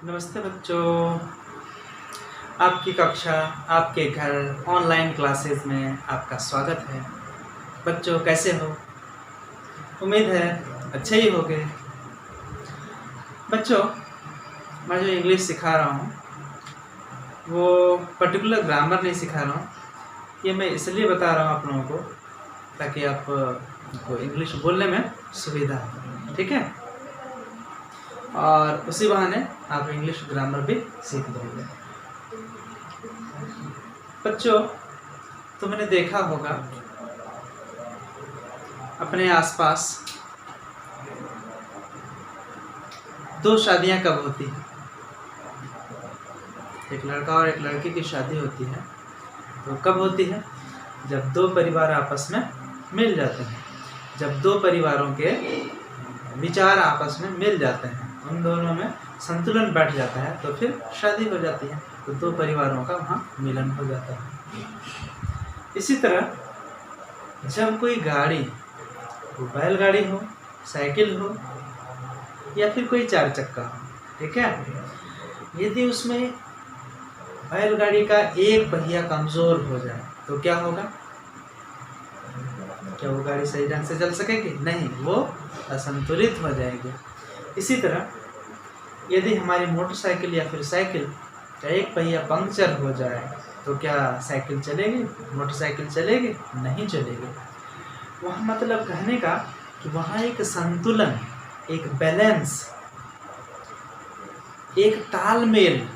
नमस्ते बच्चों। आपकी कक्षा, आपके घर ऑनलाइन क्लासेस में आपका स्वागत है। बच्चों कैसे हो? उम्मीद है अच्छे ही होंगे। बच्चों, मैं जो इंग्लिश सिखा रहा हूँ वो पर्टिकुलर ग्रामर नहीं सिखा रहा हूँ। ये मैं इसलिए बता रहा हूँ आप लोगों को ताकि आपको इंग्लिश बोलने में सुविधा हो, ठीक है? और उसी बहाने आप इंग्लिश ग्रामर भी सीख लोगे। बच्चों, तुमने देखा होगा अपने आसपास दो शादियां कब होती हैं? एक लड़का और एक लड़की की शादी होती है तो कब होती है? जब दो परिवार आपस में मिल जाते हैं, जब दो परिवारों के विचार आपस में मिल जाते हैं, उन दोनों में संतुलन बैठ जाता है तो फिर शादी हो जाती है। तो दो परिवारों का वहाँ मिलन हो जाता है। इसी तरह जब कोई गाड़ी, वो बैलगाड़ी हो, साइकिल हो या फिर कोई चार चक्का हो, ठीक है, यदि उसमें बैलगाड़ी का एक पहिया कमजोर हो जाए तो क्या होगा? क्या वो गाड़ी सही ढंग से चल सकेगी? नहीं, वो असंतुलित हो जाएगी। इसी तरह यदि हमारी मोटरसाइकिल या फिर साइकिल का एक पहिया पंक्चर हो जाए तो क्या साइकिल चलेगी? मोटरसाइकिल चलेगी? नहीं चलेगी। वहाँ मतलब कहने का कि वहाँ एक संतुलन, एक बैलेंस, एक तालमेल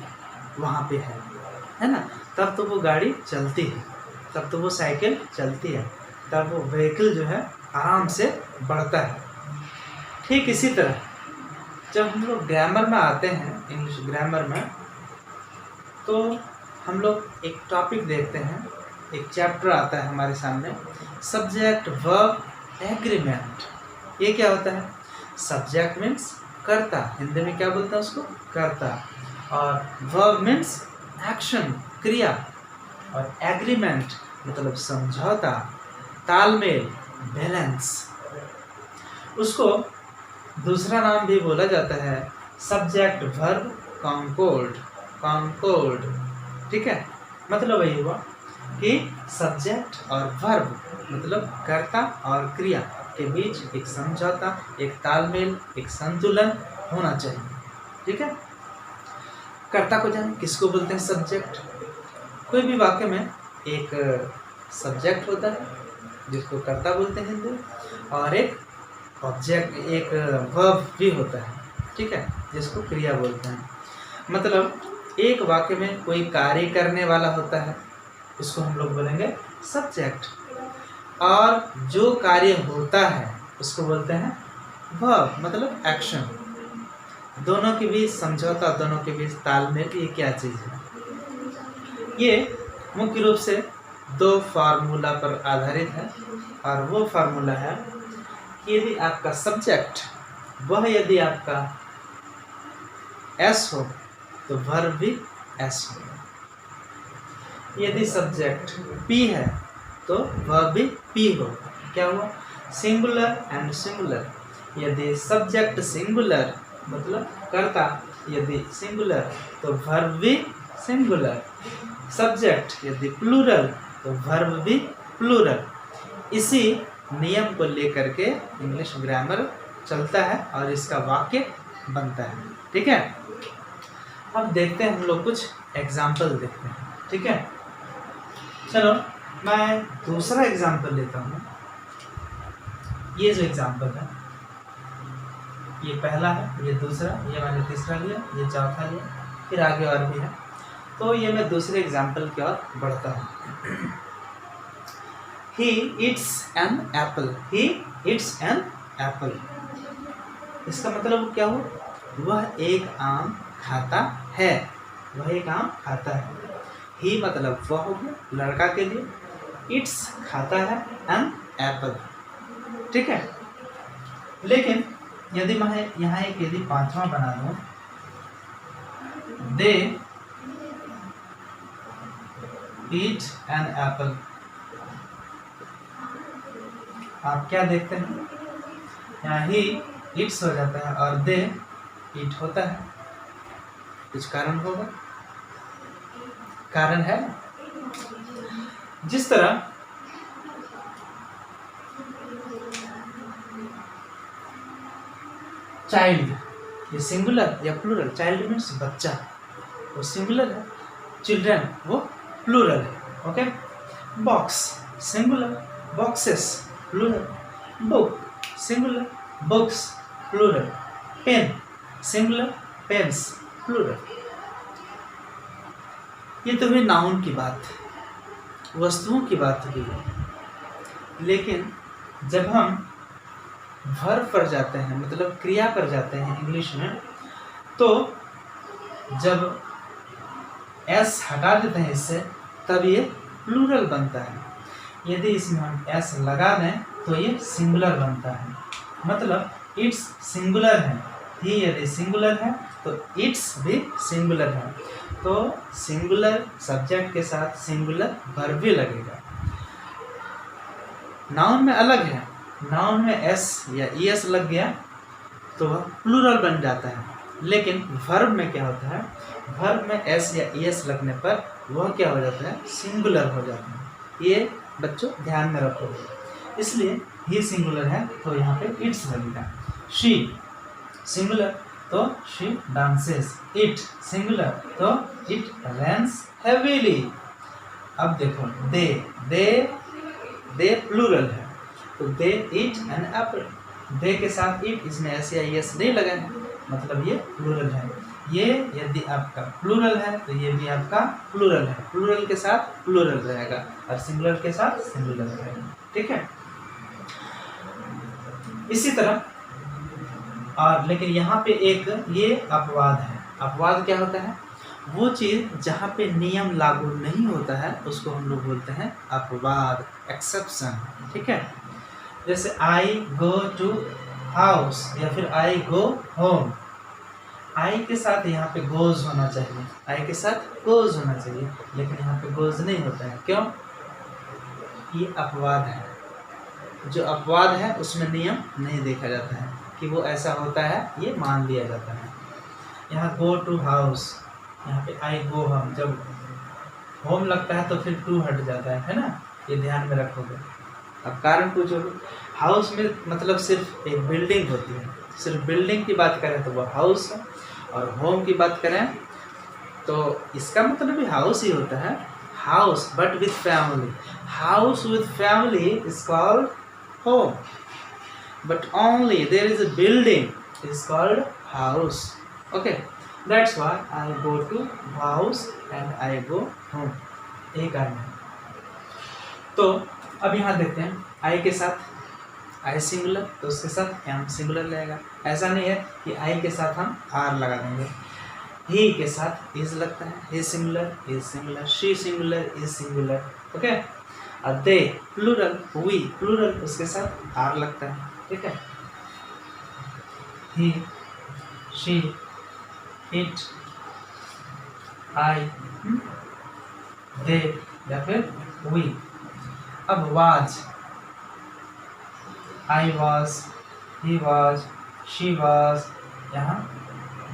वहाँ पे है ना? तब तो वो गाड़ी चलती है, तब तो वो साइकिल चलती है, तब वो व्हीकल जो है आराम से बढ़ता है। ठीक इसी तरह जब हम लोग ग्रामर में आते हैं, इंग्लिश ग्रामर में, तो हम लोग एक टॉपिक देखते हैं, एक चैप्टर आता है हमारे सामने, सब्जेक्ट वर्ब एग्रीमेंट। ये क्या होता है? सब्जेक्ट मीन्स कर्ता, हिंदी में क्या बोलते हैं उसको? कर्ता। और वर्ब मीन्स एक्शन, क्रिया। और एग्रीमेंट मतलब समझौता, तालमेल, बैलेंस। उसको दूसरा नाम भी बोला जाता है सब्जेक्ट वर्ब कॉन्कॉर्ड। कॉन्कॉर्ड, ठीक है? मतलब वही हुआ कि सब्जेक्ट और वर्ब मतलब कर्ता और क्रिया के बीच एक समझौता, एक तालमेल, एक संतुलन होना चाहिए, ठीक है? कर्ता को जाने किसको बोलते हैं? सब्जेक्ट। कोई भी वाक्य में एक सब्जेक्ट होता है जिसको कर्ता बोलते हैं हिंदी, और एक ऑब्जेक्ट, एक वर्ब भी होता है, ठीक है, जिसको क्रिया बोलते हैं। मतलब एक वाक्य में कोई कार्य करने वाला होता है, उसको हम लोग बोलेंगे सब्जेक्ट, और जो कार्य होता है उसको बोलते हैं वर्ब मतलब एक्शन। दोनों के बीच समझौता, दोनों के बीच तालमेल, ये क्या चीज़ है? ये मुख्य रूप से दो फार्मूला पर आधारित है, और वो फार्मूला है कि यदि आपका सब्जेक्ट वह यदि आपका एस हो तो वर्ब भी एस हो। यदि सब्जेक्ट पी है तो वर्ब भी पी हो। क्या हुआ? Singular and singular. यदि सब्जेक्ट सिंगुलर मतलब कर्ता यदि सिंगुलर तो वर्ब भी सिंगुलर। सब्जेक्ट यदि प्लूरल तो वर्ब भी प्लूरल। इसी नियम को लेकर के इंग्लिश ग्रामर चलता है और इसका वाक्य बनता है, ठीक है? अब देखते हैं हम लोग कुछ एग्जाम्पल देखते हैं, ठीक है? चलो मैं दूसरा एग्जाम्पल लेता हूँ। ये जो एग्जाम्पल है, ये पहला है, ये दूसरा, ये मैंने तीसरा लिया, ये चौथा लिया, फिर आगे और भी है। तो ये मैं दूसरे एग्जाम्पल की ओर बढ़ता हूँ। He eats an apple. He eats an apple. इसका मतलब क्या हुआ? वह एक आम खाता है। वह एक आम खाता है। He मतलब वह हो गया लड़का के लिए, eats खाता है, an apple, ठीक है? लेकिन यदि मैं यहाँ एक यदि पांचवा बना दूं, they eat an apple, आप क्या देखते हैं? यहाँ ही इट्स हो जाता है और दे इट होता है। कुछ कारण होगा, कारण है। जिस तरह चाइल्ड, ये सिंगुलर या प्लूरल? चाइल्ड मीन्स बच्चा, वो सिंगुलर है, चिल्ड्रन वो प्लूरल है। Okay, box singular, boxes plural, book singular, books plural, pen singular, pens plural. ये तो हुई नाउन की बात, वस्तुओं की बात हुई। लेकिन जब हम वर्ब पर जाते हैं, मतलब क्रिया पर जाते हैं इंग्लिश में, तो जब एस हटा देते हैं इससे, तब ये प्लूरल बनता है। यदि इसमें हम एस लगा दें तो ये सिंगुलर बनता है। मतलब इट्स सिंगुलर है, ही यदि सिंगुलर है तो इट्स भी सिंगुलर है। तो सिंगुलर सब्जेक्ट के साथ सिंगुलर वर्ब भी लगेगा। नाउन में अलग है, नाउन में एस या ईएस लग गया तो वह प्लूरल बन जाता है। लेकिन वर्ब में क्या होता है, वर्ब में एस या ईएस लगने पर वह क्या हो जाता है, सिंगुलर हो जाता है। ये बच्चों ध्यान में रखो। इसलिए ही सिंगुलर है तो यहाँ पे इट्स लगेगा। शी सिंगुलर तो शी डांसेस, इट सिंगुलर तो इट रन्स हेवीली। अब देखो दे प्लूरल है तो दे ईट एन एप्पल, दे के साथ ईट, इसमें एस या ईएस नहीं लगा है, मतलब ये प्लूरल है। ये यदि आपका प्लूरल है तो ये भी आपका प्लूरल है, प्लूरल के साथ प्लूरल रहेगा और सिंगुलर के साथ सिंगुलर रहेगा। ठीक है, इसी तरह। और लेकिन यहाँ पे एक ये अपवाद है। अपवाद क्या होता है, वो चीज़ जहाँ पे नियम लागू नहीं होता है उसको हम लोग बोलते हैं अपवाद, एक्सेप्शन। ठीक है, जैसे आई गो टू हाउस या फिर आई गो होम, आई के साथ यहाँ पे गोज होना चाहिए, आई के साथ गोज होना चाहिए, लेकिन यहाँ पे गोज नहीं होता है। क्यों? ये अपवाद है। जो अपवाद है उसमें नियम नहीं देखा जाता है कि वो ऐसा होता है, ये मान लिया जाता है। यहाँ गो टू हाउस, यहाँ पे आई गो होम, जब होम लगता है तो फिर टू हट जाता है ना, ये ध्यान में रखोगे। अब कारण पूछोगे, हाउस में मतलब सिर्फ एक बिल्डिंग होती है, सिर्फ बिल्डिंग की बात करें तो वो हाउस है, और होम की बात करें तो इसका मतलब भी हाउस ही होता है, house but with family. House with family is called home, but only there is a building is called house. Okay, that's why I go to house and I go home. एक कारण है। तो अब यहाँ देखते हैं, I के साथ I सिंगुलर तो उसके साथ M सिंगुलर लगेगा। ऐसा नहीं है कि I के साथ हम R लगा देंगे। He के साथ is लगता है, he singular, is singular, she singular, is singular. Okay, और दे प्लूरल, वी प्लूरल, उसके साथ आर लगता है। ठीक है, ही, शी, इट, आई, दे या फिर वी। अब was, I was, he was, she was, यहाँ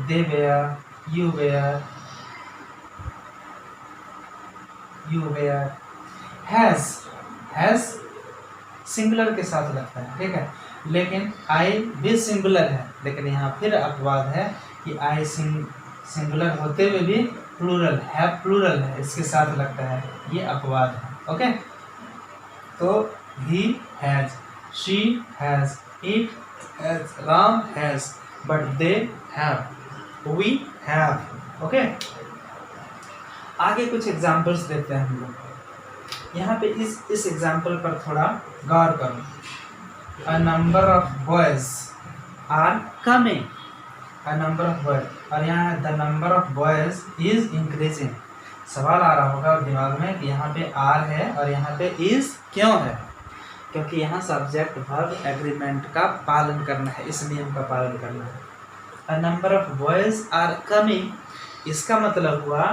they were, you were, you were. Has singular के साथ लगता है। ठीक है, लेकिन आई भी सिंगुलर है, लेकिन यहाँ फिर अपवाद है कि आई सिंगुलर होते हुए भी प्लूरल है, प्लूरल है, इसके साथ लगता है, ये अपवाद है। ओके, तो he has, she has, it has, Ram has, but they have, we have. Okay, आगे कुछ एग्जाम्पल्स देखते हैं हम लोग। यहाँ पे इस एग्जाम्पल पर थोड़ा गौर करो। A number of boys are coming, a number of boys, और यहाँ the number of boys is increasing. सवाल आ रहा होगा दिमाग में कि यहाँ पे आर है और यहाँ पे इज क्यों है, क्योंकि यहाँ सब्जेक्ट वर्ब एग्रीमेंट का पालन करना है, इस नियम का पालन करना है। A number of boys are coming, इसका मतलब हुआ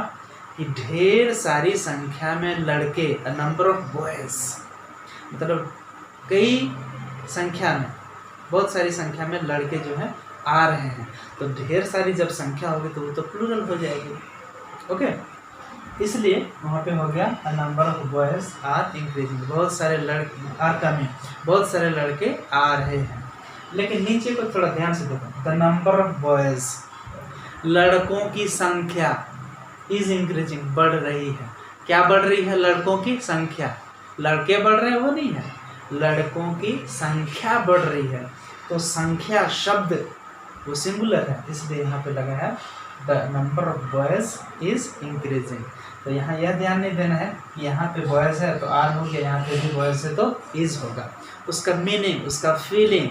कि ढेर सारी संख्या में लड़के, अ नंबर ऑफ बॉयज मतलब कई संख्या में, बहुत सारी संख्या में लड़के जो हैं आ रहे हैं। तो ढेर सारी जब संख्या होगी तो वो तो प्लूरल हो जाएगी। ओके, इसलिए वहाँ पे हो गया the number of boys are increasing, बहुत सारे लड़के आर कमिंग, बहुत सारे लड़के आ रहे हैं। लेकिन नीचे को थोड़ा ध्यान से देखो, द नंबर ऑफ बॉयज, लड़कों की संख्या इज इंक्रीजिंग, बढ़ रही है। क्या बढ़ रही है? लड़कों की संख्या। लड़के बढ़ रहे हैं वो नहीं है, लड़कों की संख्या बढ़ रही है। तो संख्या शब्द वो सिंगुलर है, इसलिए यहाँ पे लगा है the number of boys is increasing. तो यहाँ यह ध्यान नहीं देना है कि यहाँ पे बॉयज है तो आर हो गया, यहाँ पे भी बॉयज है तो इज होगा। उसका मीनिंग, उसका फीलिंग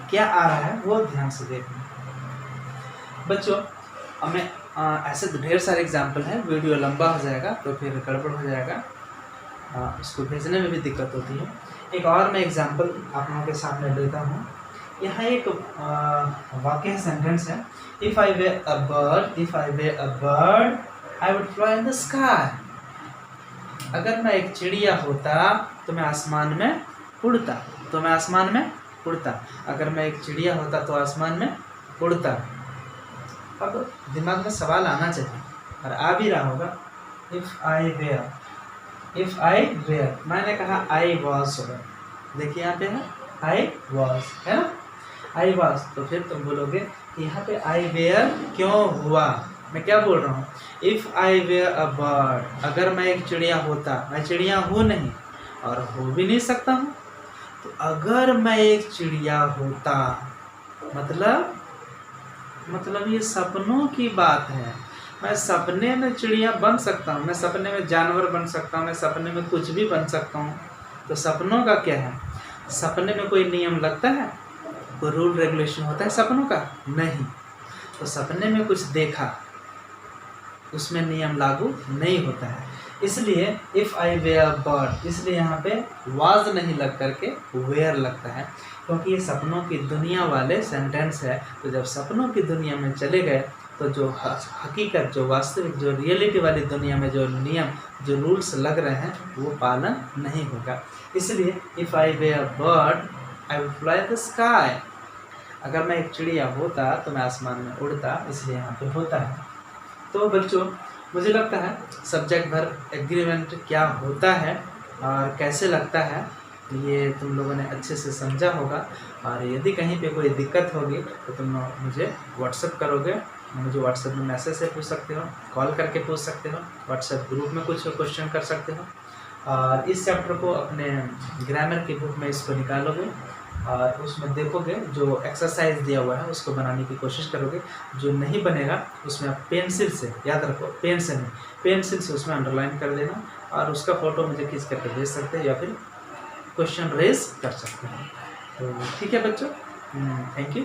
क्या आ रहा है वो ध्यान से देखना। बच्चों हमें ऐसे तो ढेर सारे एग्जाम्पल हैं, वीडियो लंबा हो जाएगा तो फिर गड़बड़ हो जाएगा, उसको भेजने में भी दिक्कत होती है। एक और मैं एग्जाम्पल आप लोगों के सामने देता हूँ। यहाँ एक वाक्य सेंटेंस है, if I way a bird I would fly in the sky. अगर मैं एक चिड़िया होता तो मैं आसमान में उड़ता, तो मैं आसमान में उड़ता। अगर मैं एक चिड़िया होता तो आसमान में उड़ता। अब दिमाग में सवाल आना चाहिए और आ भी रहा होगा, इफ़ आई वेयर, मैंने कहा आई वॉज होगा, देखिए यहाँ पे है आई वॉज, है ना, आई वॉज। तो फिर तुम बोलोगे कि यहाँ पे आई वेयर क्यों हुआ? मैं क्या बोल रहा हूँ, if I were a bird, अगर मैं एक चिड़िया होता, मैं चिड़िया हूँ नहीं और हो भी नहीं सकता हूँ, तो अगर मैं एक चिड़िया होता मतलब ये सपनों की बात है। मैं सपने में चिड़िया बन सकता हूँ, मैं सपने में जानवर बन सकता हूँ, मैं सपने में कुछ भी बन सकता हूँ। तो सपनों का क्या है? सपने में कोई नियम लगता है? कोई रूल रेगुलेशन होता है सपनों का? नहीं। तो सपने में कुछ देखा, उसमें नियम लागू नहीं होता है। इसलिए इफ़ आई वेयर बर्ड, इसलिए यहाँ पे वाज नहीं लग करके वेयर लगता है, क्योंकि ये सपनों की दुनिया वाले सेंटेंस है। तो जब सपनों की दुनिया में चले गए तो जो हकीकत, जो वास्तविक, जो रियलिटी वाली दुनिया में जो नियम, जो रूल्स लग रहे हैं वो पालन नहीं होगा। इसलिए if I were bird I would fly the sky, अगर मैं एक चिड़िया होता तो मैं आसमान में उड़ता, इसलिए यहाँ पे होता है। तो बच्चों मुझे लगता है सब्जेक्ट वर्ब एग्रीमेंट क्या होता है और कैसे लगता है ये तुम लोगों ने अच्छे से समझा होगा। और यदि कहीं पे कोई दिक्कत होगी तो तुम लोग मुझे व्हाट्सएप करोगे, मुझे व्हाट्सएप में मैसेज से पूछ सकते हो, कॉल करके पूछ सकते हो, व्हाट्सएप ग्रुप में कुछ क्वेश्चन कर सकते हो। और इस चैप्टर को अपने ग्रामर की बुक में इसको निकालोगे और उसमें देखोगे जो एक्सरसाइज दिया हुआ है उसको बनाने की कोशिश करोगे। जो नहीं बनेगा उसमें आप पेंसिल से, याद रखो पेन से नहीं, पेंसिल से उसमें अंडरलाइन कर देना और उसका फ़ोटो मुझे खींच करके भेज सकते हैं या फिर क्वेश्चन रेज कर सकते हैं। तो ठीक है बच्चों, थैंक यू।